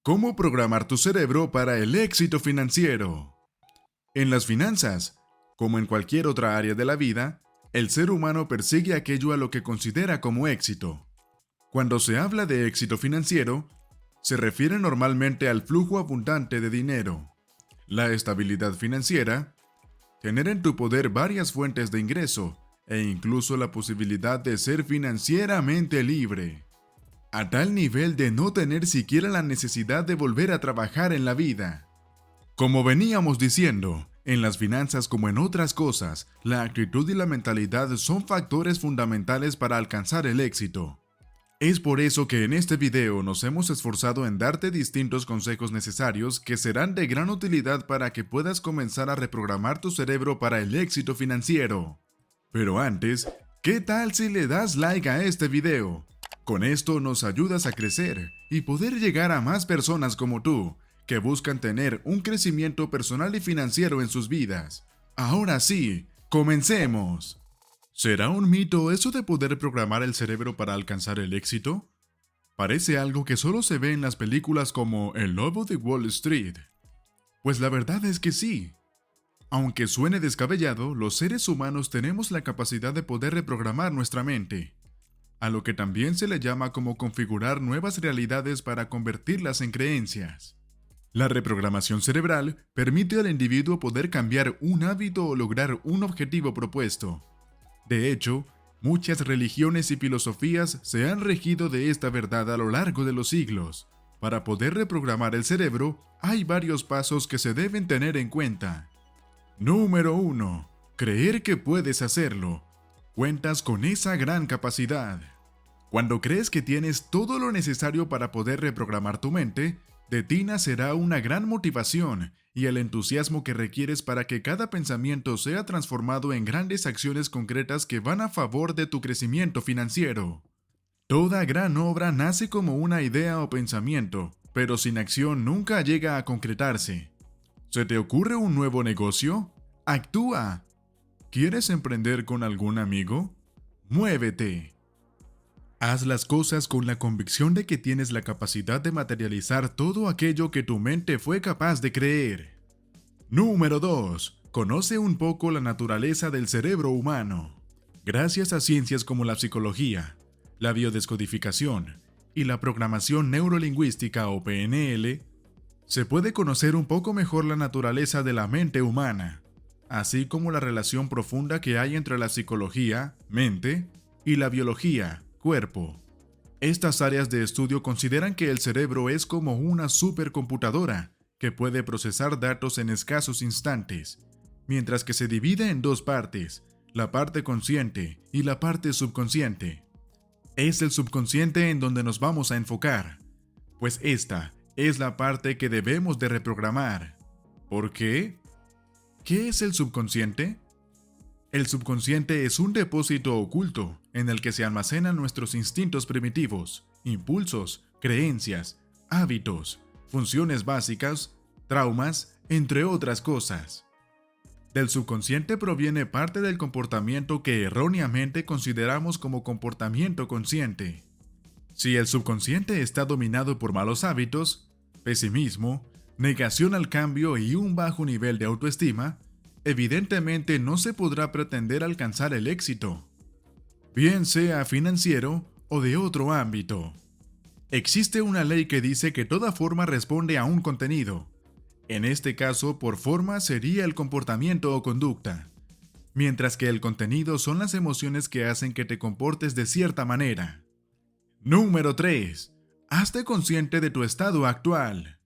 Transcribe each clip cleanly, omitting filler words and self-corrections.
¿Cómo programar tu cerebro para el éxito financiero? En las finanzas, como en cualquier otra área de la vida, el ser humano persigue aquello a lo que considera como éxito. Cuando se habla de éxito financiero, se refiere normalmente al flujo abundante de dinero, la estabilidad financiera, tener en tu poder varias fuentes de ingreso e incluso la posibilidad de ser financieramente libre, a tal nivel de no tener siquiera la necesidad de volver a trabajar en la vida. Como veníamos diciendo, en las finanzas como en otras cosas, la actitud y la mentalidad son factores fundamentales para alcanzar el éxito. Es por eso que en este video nos hemos esforzado en darte distintos consejos necesarios que serán de gran utilidad para que puedas comenzar a reprogramar tu cerebro para el éxito financiero. Pero antes, ¿qué tal si le das like a este video? Con esto nos ayudas a crecer y poder llegar a más personas como tú, que buscan tener un crecimiento personal y financiero en sus vidas. Ahora sí, comencemos. ¿Será un mito eso de poder programar el cerebro para alcanzar el éxito? Parece algo que solo se ve en las películas como El Lobo de Wall Street. Pues la verdad es que sí. Aunque suene descabellado, los seres humanos tenemos la capacidad de poder reprogramar nuestra mente, a lo que también se le llama como configurar nuevas realidades para convertirlas en creencias. La reprogramación cerebral permite al individuo poder cambiar un hábito o lograr un objetivo propuesto. De hecho, muchas religiones y filosofías se han regido de esta verdad a lo largo de los siglos. Para poder reprogramar el cerebro, hay varios pasos que se deben tener en cuenta. Número 1. Creer que puedes hacerlo. Cuentas con esa gran capacidad. Cuando crees que tienes todo lo necesario para poder reprogramar tu mente, de ti nacerá una gran motivación y el entusiasmo que requieres para que cada pensamiento sea transformado en grandes acciones concretas que van a favor de tu crecimiento financiero. Toda gran obra nace como una idea o pensamiento, pero sin acción nunca llega a concretarse. ¿Se te ocurre un nuevo negocio? ¡Actúa! ¿Quieres emprender con algún amigo? ¡Muévete! Haz las cosas con la convicción de que tienes la capacidad de materializar todo aquello que tu mente fue capaz de creer. Número 2. Conoce un poco la naturaleza del cerebro humano. Gracias a ciencias como la psicología, la biodescodificación y la programación neurolingüística o PNL, se puede conocer un poco mejor la naturaleza de la mente humana, así como la relación profunda que hay entre la psicología, mente, y la biología, cuerpo. Estas áreas de estudio consideran que el cerebro es como una supercomputadora que puede procesar datos en escasos instantes, mientras que se divide en dos partes, la parte consciente y la parte subconsciente. Es el subconsciente en donde nos vamos a enfocar, pues esta es la parte que debemos de reprogramar. ¿Por qué? ¿Qué es el subconsciente? El subconsciente es un depósito oculto en el que se almacenan nuestros instintos primitivos, impulsos, creencias, hábitos, funciones básicas, traumas, entre otras cosas. Del subconsciente proviene parte del comportamiento que erróneamente consideramos como comportamiento consciente. Si el subconsciente está dominado por malos hábitos, pesimismo, negación al cambio y un bajo nivel de autoestima, evidentemente no se podrá pretender alcanzar el éxito, bien sea financiero o de otro ámbito. Existe una ley que dice que toda forma responde a un contenido. En este caso, por forma sería el comportamiento o conducta, mientras que el contenido son las emociones que hacen que te comportes de cierta manera. Número 3. Hazte consciente de tu estado actual.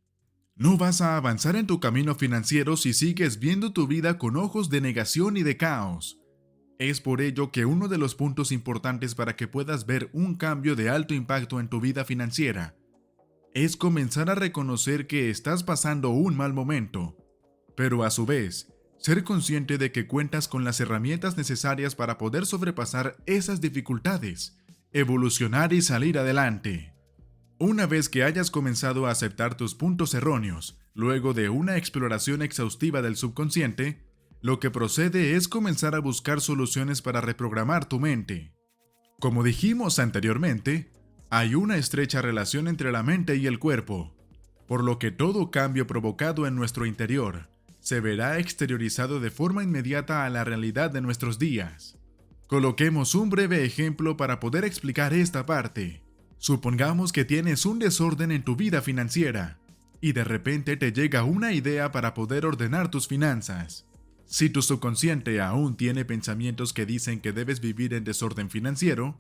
No vas a avanzar en tu camino financiero si sigues viendo tu vida con ojos de negación y de caos. Es por ello que uno de los puntos importantes para que puedas ver un cambio de alto impacto en tu vida financiera es comenzar a reconocer que estás pasando un mal momento, pero a su vez, ser consciente de que cuentas con las herramientas necesarias para poder sobrepasar esas dificultades, evolucionar y salir adelante. Una vez que hayas comenzado a aceptar tus puntos erróneos, luego de una exploración exhaustiva del subconsciente, lo que procede es comenzar a buscar soluciones para reprogramar tu mente. Como dijimos anteriormente, hay una estrecha relación entre la mente y el cuerpo. por lo que todo cambio provocado en nuestro interior se verá exteriorizado de forma inmediata a la realidad de nuestros días. Coloquemos un breve ejemplo para poder explicar esta parte. Supongamos que tienes un desorden en tu vida financiera y de repente te llega una idea para poder ordenar tus finanzas. Si tu subconsciente aún tiene pensamientos que dicen que debes vivir en desorden financiero,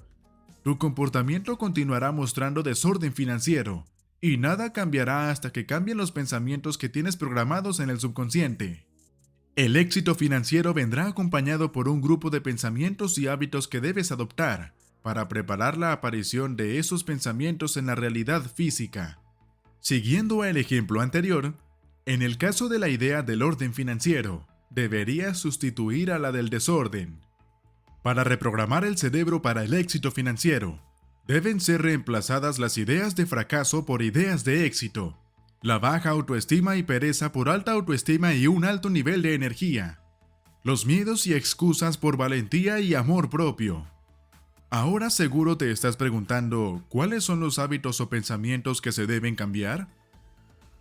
tu comportamiento continuará mostrando desorden financiero y nada cambiará hasta que cambien los pensamientos que tienes programados en el subconsciente. El éxito financiero vendrá acompañado por un grupo de pensamientos y hábitos que debes adoptar para preparar la aparición de esos pensamientos en la realidad física. Siguiendo el ejemplo anterior, en el caso de la idea del orden financiero, deberías sustituir a la del desorden. Para reprogramar el cerebro para el éxito financiero, deben ser reemplazadas las ideas de fracaso por ideas de éxito, la baja autoestima y pereza por alta autoestima y un alto nivel de energía, los miedos y excusas por valentía y amor propio. Ahora seguro te estás preguntando, ¿cuáles son los hábitos o pensamientos que se deben cambiar?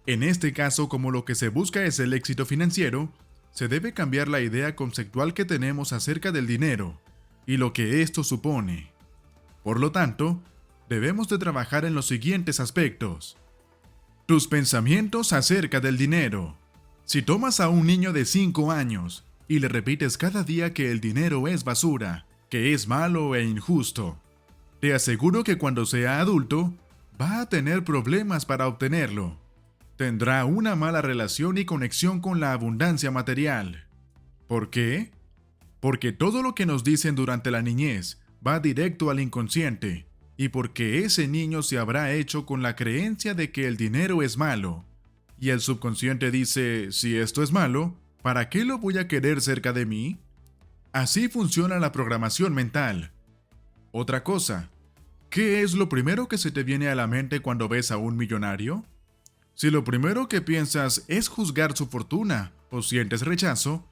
En este caso, como lo que se busca es el éxito financiero, se debe cambiar la idea conceptual que tenemos acerca del dinero y lo que esto supone. Por lo tanto, debemos de trabajar en los siguientes aspectos. Tus pensamientos acerca del dinero. Si tomas a un niño de 5 años y le repites cada día que el dinero es basura, que es malo e injusto, te aseguro que cuando sea adulto, va a tener problemas para obtenerlo. Tendrá una mala relación y conexión con la abundancia material. ¿Por qué? Porque todo lo que nos dicen durante la niñez va directo al inconsciente, y porque ese niño se habrá hecho con la creencia de que el dinero es malo. Y el subconsciente dice, si esto es malo, ¿para qué lo voy a querer cerca de mí? Así funciona la programación mental. Otra cosa, ¿qué es lo primero que se te viene a la mente cuando ves a un millonario? Si lo primero que piensas es juzgar su fortuna o sientes rechazo,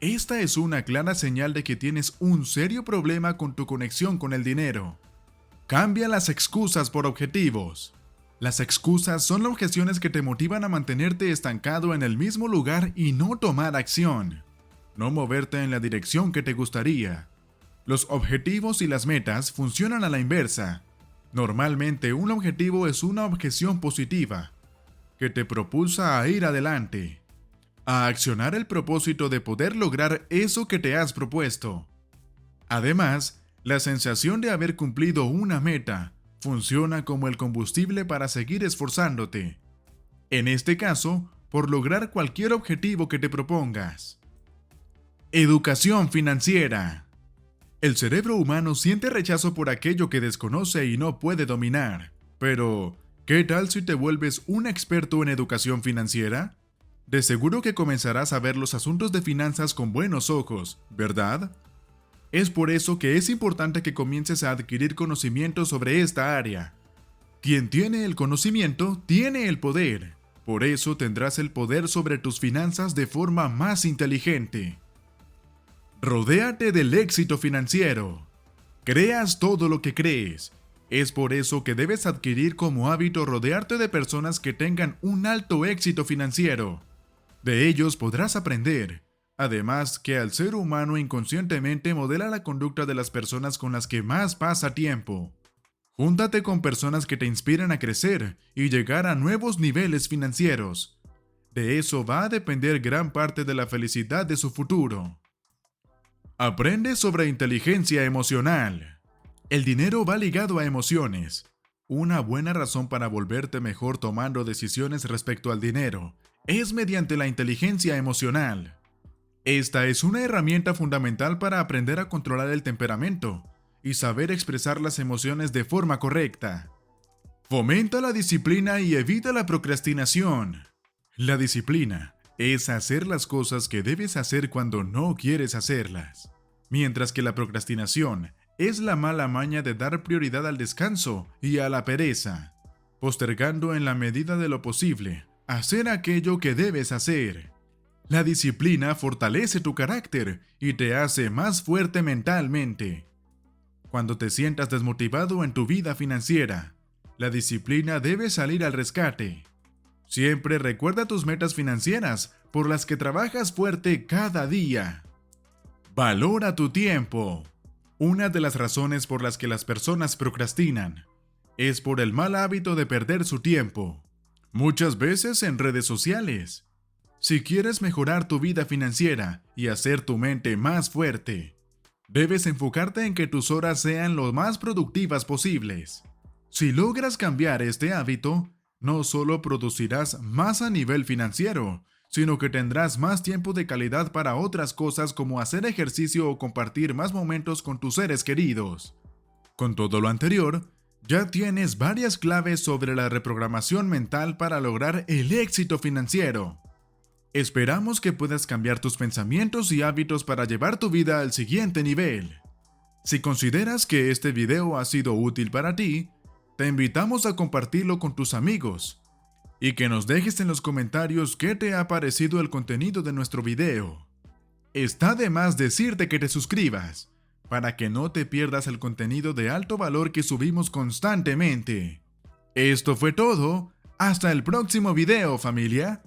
esta es una clara señal de que tienes un serio problema con tu conexión con el dinero. Cambia las excusas por objetivos. Las excusas son las objeciones que te motivan a mantenerte estancado en el mismo lugar y no tomar acción, no moverte en la dirección que te gustaría. Los objetivos y las metas funcionan a la inversa. Normalmente un objetivo es una objeción positiva, que te propulsa a ir adelante, a accionar el propósito de poder lograr eso que te has propuesto. Además, la sensación de haber cumplido una meta funciona como el combustible para seguir esforzándote. En este caso, por lograr cualquier objetivo que te propongas. Educación financiera. El cerebro humano siente rechazo por aquello que desconoce y no puede dominar. Pero, ¿qué tal si te vuelves un experto en educación financiera? De seguro que comenzarás a ver los asuntos de finanzas con buenos ojos, ¿verdad? Es por eso que es importante que comiences a adquirir conocimiento sobre esta área. Quien tiene el conocimiento, tiene el poder. Por eso tendrás el poder sobre tus finanzas de forma más inteligente. Rodéate del éxito financiero. Creas todo lo que crees. Es por eso que debes adquirir como hábito rodearte de personas que tengan un alto éxito financiero. De ellos podrás aprender. Además que al ser humano inconscientemente modela la conducta de las personas con las que más pasa tiempo. Júntate con personas que te inspiran a crecer y llegar a nuevos niveles financieros. De eso va a depender gran parte de la felicidad de su futuro. Aprende sobre inteligencia emocional. El dinero va ligado a emociones. Una buena razón para volverte mejor tomando decisiones respecto al dinero es mediante la inteligencia emocional. Esta es una herramienta fundamental para aprender a controlar el temperamento y saber expresar las emociones de forma correcta. Fomenta la disciplina y evita la procrastinación. La disciplina es hacer las cosas que debes hacer cuando no quieres hacerlas, mientras que la procrastinación es la mala maña de dar prioridad al descanso y a la pereza, postergando en la medida de lo posible hacer aquello que debes hacer. La disciplina fortalece tu carácter y te hace más fuerte mentalmente. Cuando te sientas desmotivado en tu vida financiera, la disciplina debe salir al rescate. Siempre recuerda tus metas financieras por las que trabajas fuerte cada día. Valora tu tiempo. Una de las razones por las que las personas procrastinan es por el mal hábito de perder su tiempo, muchas veces en redes sociales. Si quieres mejorar tu vida financiera y hacer tu mente más fuerte, debes enfocarte en que tus horas sean lo más productivas posibles. Si logras cambiar este hábito, no solo producirás más a nivel financiero, sino que tendrás más tiempo de calidad para otras cosas como hacer ejercicio o compartir más momentos con tus seres queridos. Con todo lo anterior, ya tienes varias claves sobre la reprogramación mental para lograr el éxito financiero. Esperamos que puedas cambiar tus pensamientos y hábitos para llevar tu vida al siguiente nivel. Si consideras que este video ha sido útil para ti, te invitamos a compartirlo con tus amigos y que nos dejes en los comentarios qué te ha parecido el contenido de nuestro video. Está de más decirte que te suscribas para que no te pierdas el contenido de alto valor que subimos constantemente. Esto fue todo. Hasta el próximo video, familia.